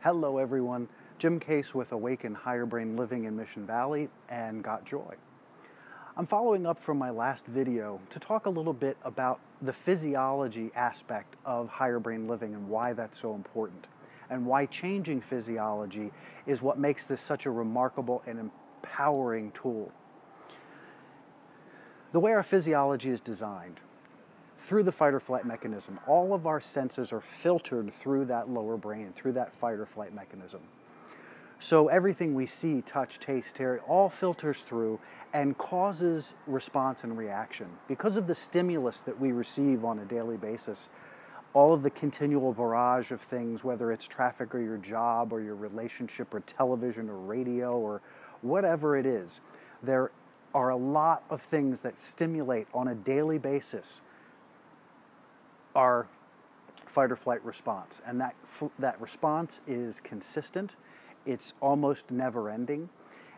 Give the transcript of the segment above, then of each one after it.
Hello everyone, Jim Case with AWAKEN Higher Brain Living in Mission Valley and Got Joy. I'm following up from my last video to talk a little bit about the physiology aspect of higher brain living and why that's so important, and why changing physiology is what makes this such a remarkable and empowering tool. The way our physiology is designed, through the fight or flight mechanism, all of our senses are filtered through that lower brain, through that fight or flight mechanism. So everything we see, touch, taste, hear, all filters through and causes response and reaction. Because of the stimulus that we receive on a daily basis, all of the continual barrage of things, whether it's traffic or your job or your relationship or television or radio or whatever it is, there are a lot of things that stimulate on a daily basis our fight or flight response. And that response is consistent, it's almost never ending,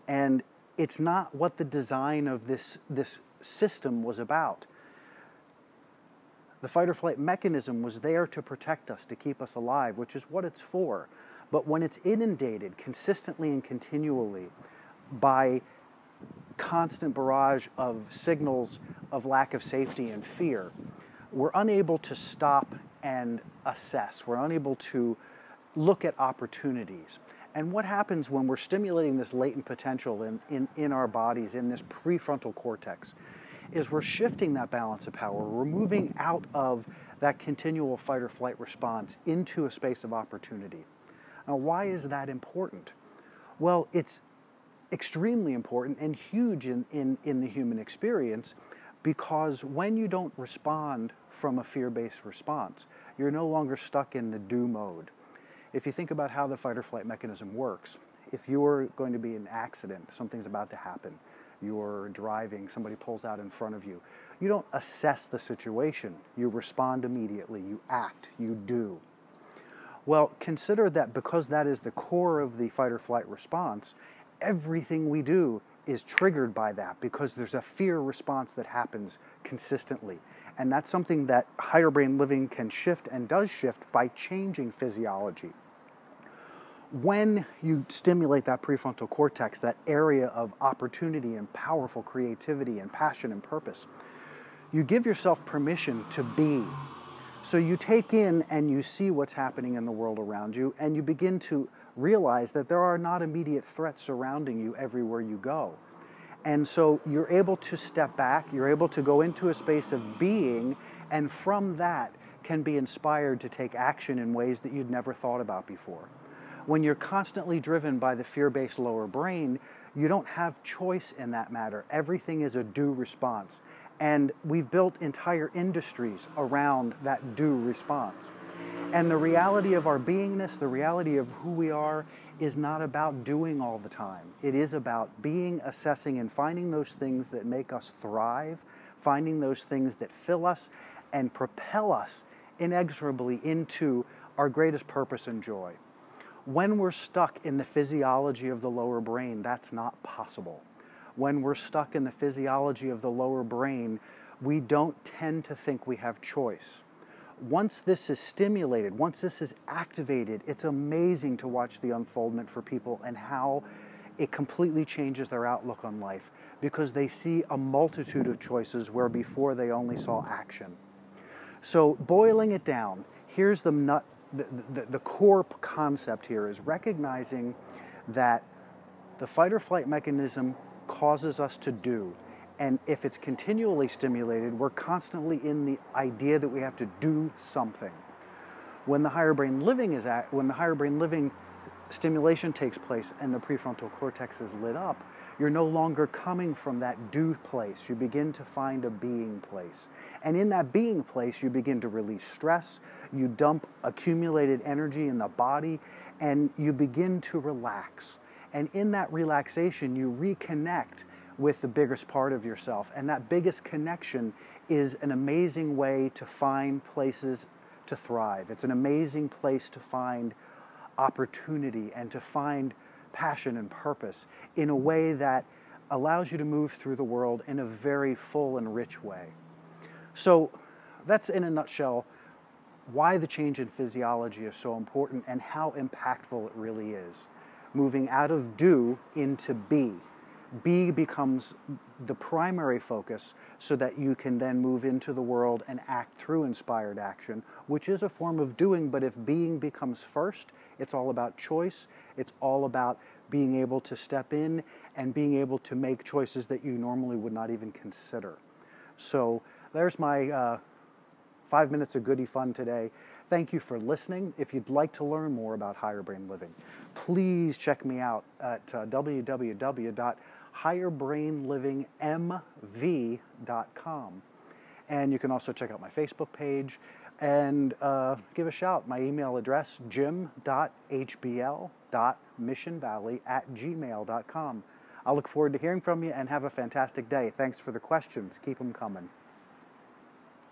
and it's not what the design of this system was about. The fight or flight mechanism was there to protect us, to keep us alive, which is what it's for. But when it's inundated consistently and continually by constant barrage of signals of lack of safety and fear, we're unable to stop and assess. We're unable to look at opportunities. And what happens when we're stimulating this latent potential in our bodies, in this prefrontal cortex, is we're shifting that balance of power. We're moving out of that continual fight or flight response into a space of opportunity. Now, why is that important? Well, it's extremely important and huge in the human experience, because when you don't respond from a fear-based response, you're no longer stuck in the do mode. If you think about how the fight or flight mechanism works, if you're going to be in an accident, something's about to happen, you're driving, somebody pulls out in front of you, you don't assess the situation, you respond immediately, you act, you do. Well, consider that because that is the core of the fight or flight response, everything we do is triggered by that, because there's a fear response that happens consistently. And that's something that higher brain living can shift and does shift by changing physiology. When you stimulate that prefrontal cortex, that area of opportunity and powerful creativity and passion and purpose, you give yourself permission to be. So you take in and you see what's happening in the world around you, and you begin to realize that there are not immediate threats surrounding you everywhere you go. And so you're able to step back, you're able to go into a space of being, and from that can be inspired to take action in ways that you'd never thought about before. When you're constantly driven by the fear-based lower brain, you don't have choice in that matter. Everything is a do response. And we've built entire industries around that do response. And the reality of our beingness, the reality of who we are, is not about doing all the time. It is about being, assessing, and finding those things that make us thrive, finding those things that fill us and propel us inexorably into our greatest purpose and joy. When we're stuck in the physiology of the lower brain, that's not possible. When we're stuck in the physiology of the lower brain, we don't tend to think we have choice. Once this is stimulated, once this is activated, it's amazing to watch the unfoldment for people and how it completely changes their outlook on life, because they see a multitude of choices where before they only saw action. So boiling it down, here's the core concept here is recognizing that the fight or flight mechanism causes us to do. And if it's continually stimulated, we're constantly in the idea that we have to do something. When the higher brain living stimulation takes place and the prefrontal cortex is lit up, you're no longer coming from that do place. You begin to find a being place. And in that being place, you begin to release stress, you dump accumulated energy in the body, and you begin to relax. And in that relaxation, you reconnect with the biggest part of yourself. And that biggest connection is an amazing way to find places to thrive. It's an amazing place to find opportunity and to find passion and purpose in a way that allows you to move through the world in a very full and rich way. So that's in a nutshell why the change in physiology is so important and how impactful it really is. Moving out of do into be. Be becomes the primary focus so that you can then move into the world and act through inspired action, which is a form of doing, but if being becomes first, it's all about choice. It's all about being able to step in and being able to make choices that you normally would not even consider. So there's my 5 minutes of goody fun today. Thank you for listening. If you'd like to learn more about higher brain living, please check me out at www.higherbrainlivingmv.com. And you can also check out my Facebook page and give a shout. My email address, jim.hbl.missionvalley@gmail.com. I look forward to hearing from you and have a fantastic day. Thanks for the questions. Keep them coming.